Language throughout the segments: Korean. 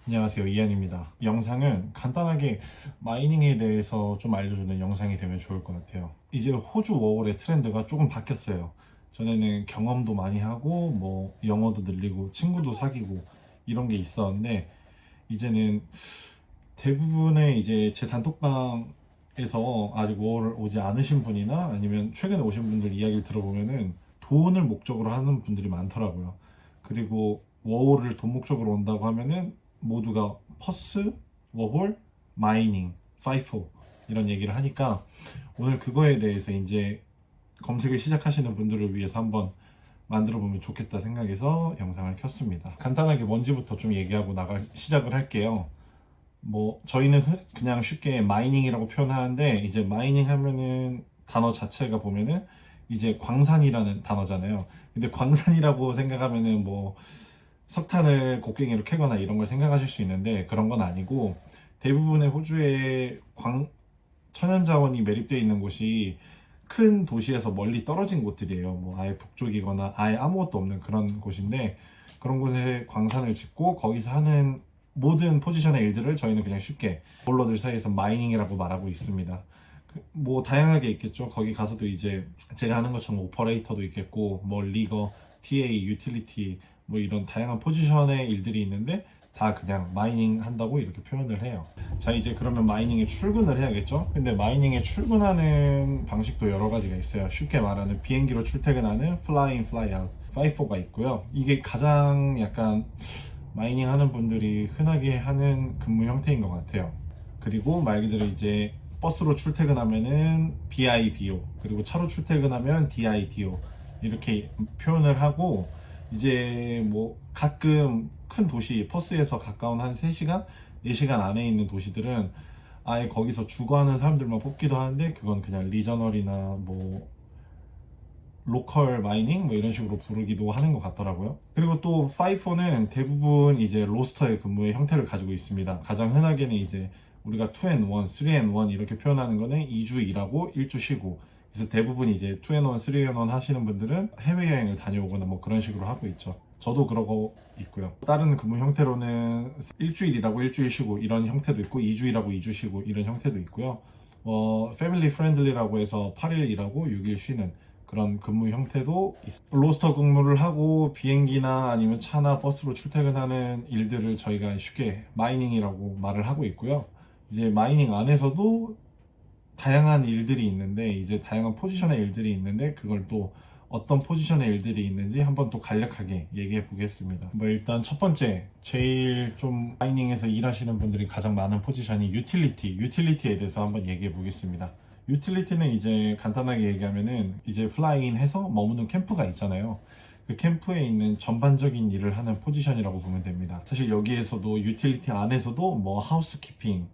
안녕하세요, 이한입니다. 영상은 간단하게 마이닝에 대해서 좀 알려주는 영상이 되면 좋을 것 같아요. 이제 호주 워홀의 트렌드가 조금 바뀌었어요. 전에는 경험도 많이 하고 뭐 영어도 늘리고 친구도 사귀고 이런 게 있었는데, 이제는 대부분의 이제 제 단톡방에서 아직 워홀을 오지 않으신 분이나 아니면 최근에 오신 분들 이야기를 들어보면은 돈을 목적으로 하는 분들이 많더라고요. 그리고 워홀을 돈 목적으로 온다고 하면은 모두가 퍼스, 워홀, 마이닝, 파이포 이런 얘기를 하니까, 오늘 그거에 대해서 이제 검색을 시작하시는 분들을 위해서 한번 만들어 보면 좋겠다 생각해서 영상을 켰습니다. 간단하게 뭔지부터 좀 얘기하고 시작을 할게요. 뭐 저희는 그냥 쉽게 마이닝이라고 표현하는데, 이제 마이닝 하면은 단어 자체가 보면은 이제 광산이라는 단어잖아요. 근데 광산이라고 생각하면은 뭐 석탄을 곡괭이로 캐거나 이런 걸 생각하실 수 있는데, 그런 건 아니고, 대부분의 호주의 천연 자원이 매립되어 있는 곳이 큰 도시에서 멀리 떨어진 곳들이에요. 뭐 아예 북쪽이거나 아예 아무것도 없는 그런 곳인데, 그런 곳에 광산을 짓고 거기서 하는 모든 포지션의 일들을 저희는 그냥 쉽게 볼러들 사이에서 마이닝이라고 말하고 있습니다. 뭐 다양하게 있겠죠. 거기 가서도 이제 제가 하는 것처럼 오퍼레이터도 있겠고, 뭐 리거, TA, 유틸리티 뭐 이런 다양한 포지션의 일들이 있는데, 다 그냥 마이닝 한다고 이렇게 표현을 해요. 자, 이제 그러면 마이닝에 출근을 해야겠죠. 근데 마이닝에 출근하는 방식도 여러 가지가 있어요. 쉽게 말하는 비행기로 출퇴근하는 fly in, fly out, 5-4가 있고요. 이게 가장 약간 마이닝 하는 분들이 흔하게 하는 근무 형태인 것 같아요. 그리고 말 그대로 이제 버스로 출퇴근하면은 BIBO, 그리고 차로 출퇴근하면 DIDO 이렇게 표현을 하고, 이제 뭐 가끔 큰 도시 퍼스에서 가까운 한 3시간, 4시간 안에 있는 도시들은 아예 거기서 주거하는 사람들만 뽑기도 하는데, 그건 그냥 리저널이나 뭐 로컬 마이닝 뭐 이런 식으로 부르기도 하는 것 같더라고요. 그리고 또 5-4는 대부분 이제 로스터의 근무의 형태를 가지고 있습니다. 가장 흔하게는 이제 우리가 2&1, 3&1 이렇게 표현하는 거는 2주 일하고 1주 쉬고, 그래서 대부분 이제 2&1, 3&1 하시는 분들은 해외여행을 다녀오거나 뭐 그런 식으로 하고 있죠. 저도 그러고 있고요. 다른 근무 형태로는 일주일 일하고 일주일 쉬고 이런 형태도 있고, 2주 일하고 2주 쉬고 이런 형태도 있고요. 패밀리 프렌들리라고 해서 8일 일하고 6일 쉬는 그런 근무 형태도 있습니다. 로스터 근무를 하고 비행기나 아니면 차나 버스로 출퇴근하는 일들을 저희가 쉽게 마이닝이라고 말을 하고 있고요. 이제 마이닝 안에서도 다양한 일들이 있는데, 이제 다양한 포지션의 일들이 있는데, 그걸 또 어떤 포지션의 일들이 있는지 한번 또 간략하게 얘기해 보겠습니다. 뭐 일단 첫 번째, 제일 좀 마이닝에서 일하시는 분들이 가장 많은 포지션이 유틸리티에 대해서 한번 얘기해 보겠습니다. 유틸리티는 이제 간단하게 얘기하면은 이제 플라이인 해서 머무는 캠프가 있잖아요. 그 캠프에 있는 전반적인 일을 하는 포지션이라고 보면 됩니다. 사실 여기에서도 유틸리티 안에서도 뭐 하우스키핑,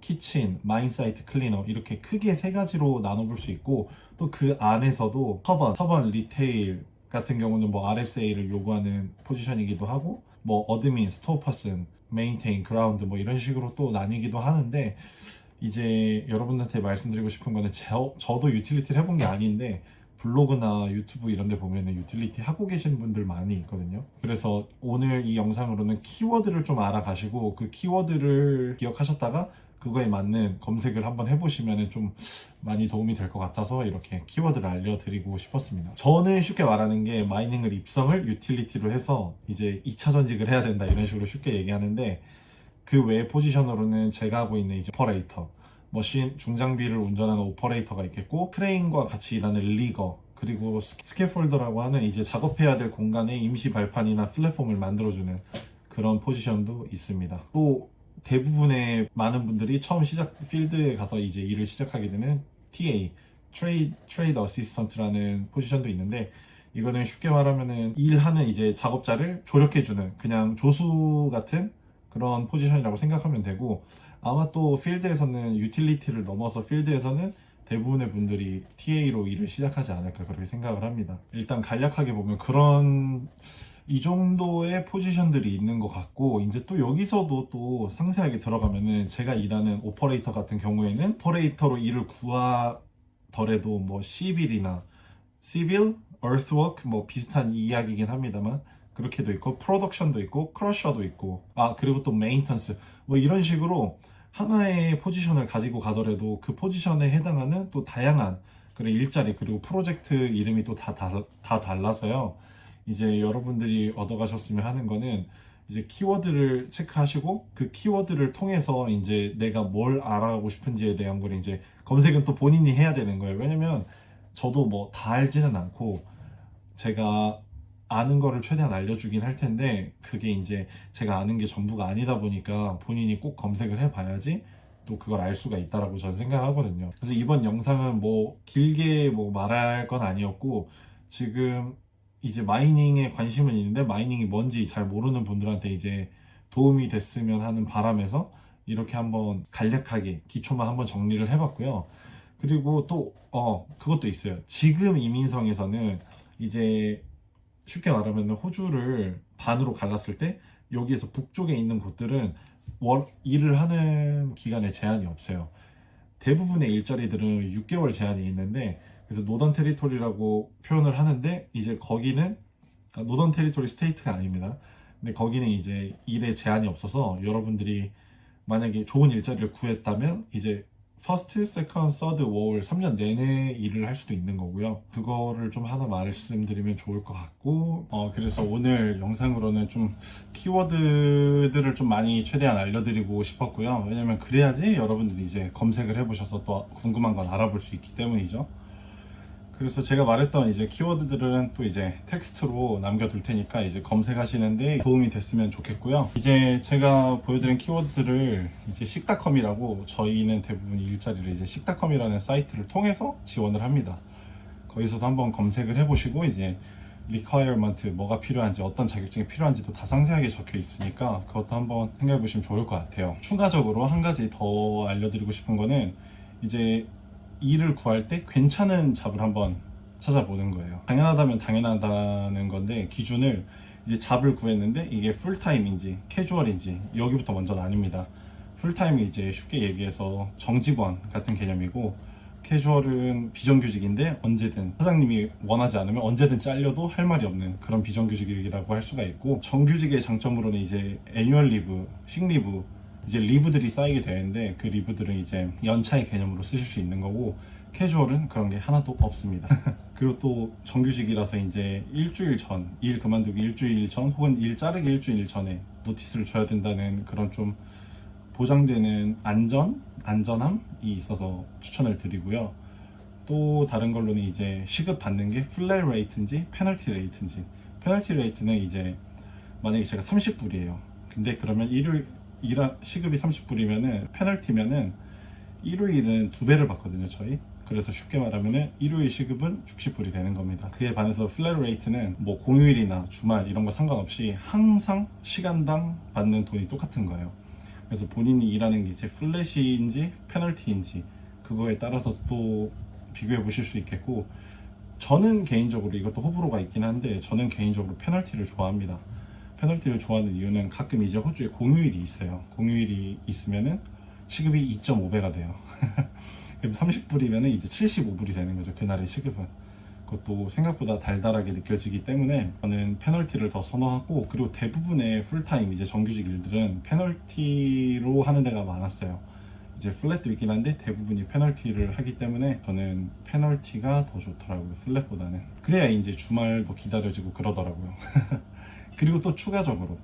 키친, 마인사이트 클리너 이렇게 크게 3가지로 나눠볼 수 있고, 또 그 안에서도 터번, 리테일 같은 경우는 뭐 RSA를 요구하는 포지션이기도 하고, 뭐 어드민, 스토어 퍼슨, 메인테인, 그라운드 뭐 이런 식으로 또 나뉘기도 하는데, 이제 여러분한테 말씀드리고 싶은 거는 저도 유틸리티를 해본 게 아닌데, 블로그나 유튜브 이런 데 보면은 유틸리티 하고 계신 분들 많이 있거든요. 그래서 오늘 이 영상으로는 키워드를 좀 알아가시고, 그 키워드를 기억하셨다가 그거에 맞는 검색을 한번 해보시면 좀 많이 도움이 될 것 같아서 이렇게 키워드를 알려드리고 싶었습니다. 저는 쉽게 말하는 게, 마이닝을 입성을 유틸리티로 해서 이제 2차 전직을 해야 된다 이런 식으로 쉽게 얘기하는데, 그 외 포지션으로는 제가 하고 있는 이제 오퍼레이터, 머신 중장비를 운전하는 오퍼레이터가 있겠고, 크레인과 같이 일하는 리거, 그리고 스캐폴더라고 하는 이제 작업해야 될 공간에 임시 발판이나 플랫폼을 만들어주는 그런 포지션도 있습니다. 또 대부분의 많은 분들이 처음 필드에 가서 이제 일을 시작하게 되는 TA, 트레이드 어시스턴트라는 포지션도 있는데, 이거는 쉽게 말하면은 일하는 이제 작업자를 조력해주는 그냥 조수 같은 그런 포지션이라고 생각하면 되고, 아마 또 필드에서는 유틸리티를 넘어서 필드에서는 대부분의 분들이 TA로 일을 시작하지 않을까 그렇게 생각을 합니다. 일단 간략하게 보면 그런 이 정도의 포지션들이 있는 것 같고, 이제 또 여기서도 또 상세하게 들어가면은, 제가 일하는 오퍼레이터 같은 경우에는 오퍼레이터로 일을 구하더라도 뭐 시빌이나 시빌, earthwork 뭐 비슷한 이야기긴 합니다만, 그렇게도 있고 프로덕션도 있고 크러셔도 있고 그리고 또 메인턴스 뭐 이런 식으로 하나의 포지션을 가지고 가더라도 그 포지션에 해당하는 또 다양한 그런 일자리 그리고 프로젝트 이름이 또 다 달라서요. 이제 여러분들이 얻어가셨으면 하는 거는 이제 키워드를 체크하시고 그 키워드를 통해서 이제 내가 뭘 알아가고 싶은지에 대한 걸 이제 검색은 또 본인이 해야 되는 거예요. 왜냐면 저도 뭐 다 알지는 않고 제가 아는 거를 최대한 알려주긴 할 텐데 그게 이제 제가 아는 게 전부가 아니다 보니까 본인이 꼭 검색을 해봐야지 또 그걸 알 수가 있다라고 저는 생각하거든요. 그래서 이번 영상은 뭐 길게 뭐 말할 건 아니었고 지금 이제 마이닝에 관심은 있는데 마이닝이 뭔지 잘 모르는 분들한테 이제 도움이 됐으면 하는 바람에서 이렇게 한번 간략하게 기초만 한번 정리를 해봤고요. 그리고 또 그것도 있어요. 지금 이민성에서는 이제 쉽게 말하면 호주를 반으로 갈랐을 때 여기에서 북쪽에 있는 곳들은 일을 하는 기간에 제한이 없어요. 대부분의 일자리들은 6개월 제한이 있는데 그래서 노던 테리토리라고 표현을 하는데 이제 거기는 노던 테리토리 스테이트가 아닙니다. 근데 거기는 이제 일에 제한이 없어서 여러분들이 만약에 좋은 일자리를 구했다면 이제 퍼스트, 세컨드, 서드, 월 3년 내내 일을 할 수도 있는 거고요. 그거를 좀 하나 말씀드리면 좋을 것 같고 그래서 오늘 영상으로는 좀 키워드들을 좀 많이 최대한 알려드리고 싶었고요. 왜냐면 그래야지 여러분들이 이제 검색을 해보셔서 또 궁금한 건 알아볼 수 있기 때문이죠. 그래서 제가 말했던 이제 키워드들은 또 이제 텍스트로 남겨둘 테니까 이제 검색하시는데 도움이 됐으면 좋겠고요. 이제 제가 보여드린 키워드들을 이제 식닷컴이라고 저희는 대부분 일자리를 이제 식닷컴이라는 사이트를 통해서 지원을 합니다. 거기서도 한번 검색을 해보시고 이제 requirement 뭐가 필요한지 어떤 자격증이 필요한지도 다 상세하게 적혀 있으니까 그것도 한번 생각해 보시면 좋을 것 같아요. 추가적으로 한 가지 더 알려드리고 싶은 거는 이제 일을 구할 때 괜찮은 잡을 한번 찾아보는 거예요. 당연하다면 당연하다는 건데 기준을 이제 잡을 구했는데 이게 풀타임인지 캐주얼인지 여기부터 먼저 나뉩니다. 풀타임이 이제 쉽게 얘기해서 정직원 같은 개념이고 캐주얼은 비정규직인데 언제든 사장님이 원하지 않으면 언제든 잘려도 할 말이 없는 그런 비정규직이라고 할 수가 있고 정규직의 장점으로는 이제 애뉴얼 리브, 식리브 이제 리브들이 쌓이게 되는데 그 리브들은 이제 연차의 개념으로 쓰실 수 있는 거고 캐주얼은 그런 게 하나도 없습니다. 그리고 또 정규직이라서 이제 일주일 전, 일 그만두기 일주일 전 혹은 일 자르기 일주일 전에 노티스를 줘야 된다는 그런 좀 보장되는 안전함이 있어서 추천을 드리고요. 또 다른 걸로는 이제 시급 받는 게 플랫 레이트인지 페널티 레이트인지 페널티 레이트는 이제 만약에 제가 30불이에요. 근데 그러면 일요일 시급이 30불이면은 페널티면은 일요일은 2배를 받거든요 저희. 그래서 쉽게 말하면은 일요일 시급은 60불이 되는 겁니다. 그에 반해서 플랫 레이트는 뭐 공휴일이나 주말 이런 거 상관없이 항상 시간당 받는 돈이 똑같은 거예요. 그래서 본인이 일하는 게 이제 플랫인지 페널티인지 그거에 따라서 또 비교해 보실 수 있겠고 저는 개인적으로 이것도 호불호가 있긴 한데 저는 개인적으로 페널티를 좋아합니다. 페널티를 좋아하는 이유는 가끔 이제 호주에 공휴일이 있어요. 공휴일이 있으면은 시급이 2.5배가 돼요. 그럼 30불이면은 이제 75불이 되는 거죠. 그날의 시급은. 그것도 생각보다 달달하게 느껴지기 때문에 저는 페널티를 더 선호하고 그리고 대부분의 풀타임 이제 정규직 일들은 페널티로 하는 데가 많았어요. 이제 플랫도 있긴 한데 대부분이 페널티를 하기 때문에 저는 페널티가 더 좋더라고요. 플랫보다는. 그래야 이제 주말도 기다려지고 그러더라고요. 그리고 또 추가적으로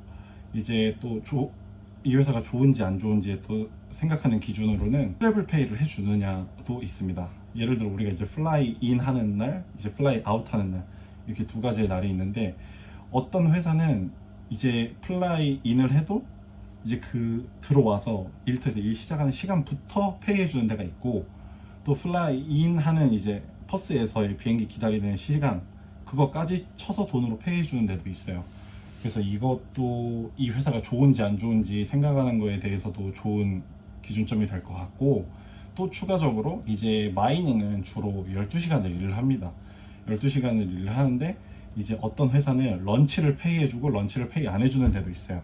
이제 또 이 회사가 좋은지 안 좋은지에 또 생각하는 기준으로는 트래블 페이를 해주느냐도 있습니다. 예를 들어 우리가 이제 플라이 인 하는 날, 이제 플라이 아웃 하는 날 이렇게 두 가지의 날이 있는데 어떤 회사는 이제 플라이 인을 해도 이제 그 들어와서 일터에서 일 시작하는 시간부터 페이해 주는 데가 있고 또 플라이 인 하는 이제 퍼스에서의 비행기 기다리는 시간 그거까지 쳐서 돈으로 페이해 주는 데도 있어요. 그래서 이것도 이 회사가 좋은지 안 좋은지 생각하는 거에 대해서도 좋은 기준점이 될 것 같고 또 추가적으로 이제 마이닝은 주로 12시간을 일을 합니다. 12시간을 일을 하는데 이제 어떤 회사는 런치를 페이해주고 런치를 페이 안 해주는 데도 있어요.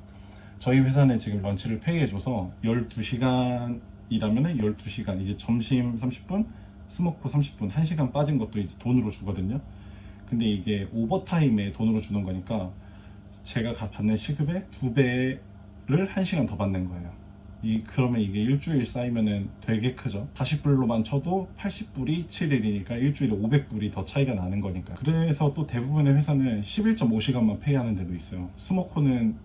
저희 회사는 지금 런치를 페이해줘서 12시간이라면 12시간 이제 점심 30분, 스모크 30분, 1시간 빠진 것도 이제 돈으로 주거든요. 근데 이게 오버타임에 돈으로 주는 거니까 제가 받는 시급의 2배를 1시간 더 받는 거예요. 그러면 이게 일주일 쌓이면은 되게 크죠. 40불로만 쳐도 80불이 7일이니까 일주일에 500불이 더 차이가 나는 거니까. 그래서 또 대부분의 회사는 11.5시간만 페이하는 데도 있어요. 스모코는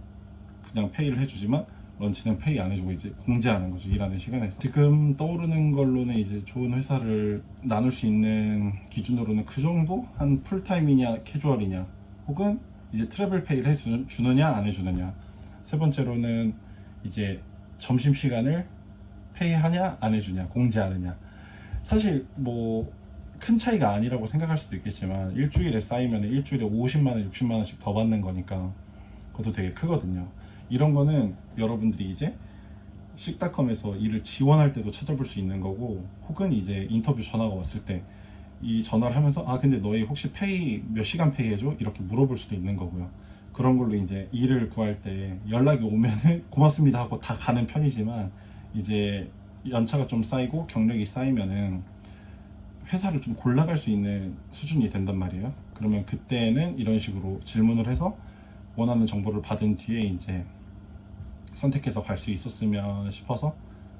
그냥 페이를 해주지만 런치는 페이 안 해주고 이제 공제하는 거죠. 일하는 시간에서. 지금 떠오르는 걸로는 이제 좋은 회사를 나눌 수 있는 기준으로는 그 정도? 한 풀타임이냐 캐주얼이냐, 혹은 이제 트래블 페이를 해주느냐 안 해주느냐. 세 번째로는 이제 점심시간을 페이하냐 안 해주냐, 공제하느냐. 사실 뭐 큰 차이가 아니라고 생각할 수도 있겠지만 일주일에 쌓이면 일주일에 50만원 60만원씩 더 받는 거니까 그것도 되게 크거든요. 이런 거는 여러분들이 이제 식닷컴에서 일을 지원할 때도 찾아볼 수 있는 거고, 혹은 이제 인터뷰 전화가 왔을 때 이 전화를 하면서 근데 너희 혹시 페이 몇 시간 페이 해줘? 이렇게 물어볼 수도 있는 거고요. 그런 걸로 이제 일을 구할 때 연락이 오면은 고맙습니다 하고 다 가는 편이지만, 이제 연차가 좀 쌓이고 경력이 쌓이면은 회사를 좀 골라갈 수 있는 수준이 된단 말이에요. 그러면 그때는 이런 식으로 질문을 해서 원하는 정보를 받은 뒤에 이제 선택해서 갈 수 있었으면 싶어서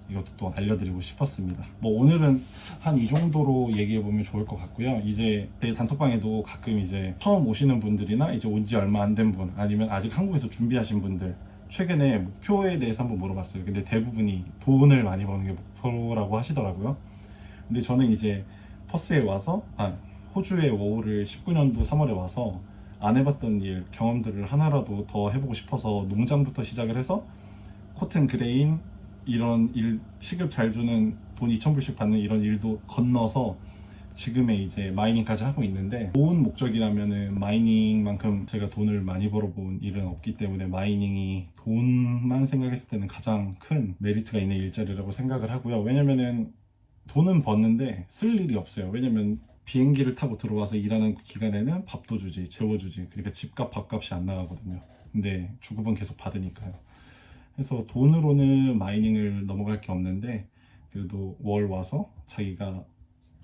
이것도 또 알려드리고 싶었습니다. 뭐 오늘은 한 이 정도로 얘기해보면 좋을 것 같고요. 이제 제 단톡방에도 가끔 이제 처음 오시는 분들이나 이제 온 지 얼마 안 된 분, 아니면 아직 한국에서 준비하신 분들, 최근에 목표에 대해서 한번 물어봤어요. 근데 대부분이 돈을 많이 버는 게 목표라고 하시더라고요. 근데 저는 이제 퍼스에 와서, 호주의 워홀을 19년도 3월에 와서 안 해봤던 일, 경험들을 하나라도 더 해보고 싶어서 농장부터 시작을 해서 코튼 그레인, 이런 일, 시급 잘 주는 돈 2,000불씩 받는 이런 일도 건너서 지금의 이제 마이닝까지 하고 있는데, 좋은 목적이라면은 마이닝만큼 제가 돈을 많이 벌어본 일은 없기 때문에 마이닝이 돈만 생각했을 때는 가장 큰 메리트가 있는 일자리라고 생각을 하고요. 왜냐면은 돈은 버는데 쓸 일이 없어요. 왜냐면 비행기를 타고 들어와서 일하는 기간에는 밥도 주지, 재워주지. 그러니까 집값, 밥값이 안 나가거든요. 근데 주급은 계속 받으니까요. 그래서 돈으로는 마이닝을 넘어갈 게 없는데, 그래도 월 와서 자기가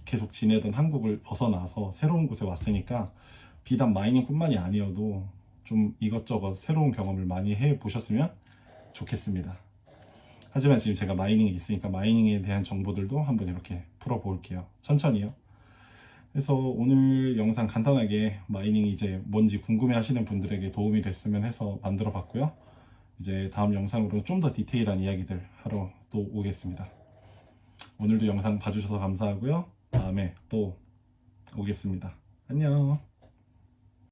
계속 지내던 한국을 벗어나서 새로운 곳에 왔으니까 비단 마이닝뿐만이 아니어도 좀 이것저것 새로운 경험을 많이 해 보셨으면 좋겠습니다. 하지만 지금 제가 마이닝에 있으니까 마이닝에 대한 정보들도 한번 이렇게 풀어볼게요. 천천히요. 그래서 오늘 영상 간단하게 마이닝이 이제 뭔지 궁금해 하시는 분들에게 도움이 됐으면 해서 만들어 봤고요. 이제 다음 영상으로 좀 더 디테일한 이야기들 하러 또 오겠습니다. 오늘도 영상 봐주셔서 감사하고요. 다음에 또 오겠습니다. 안녕.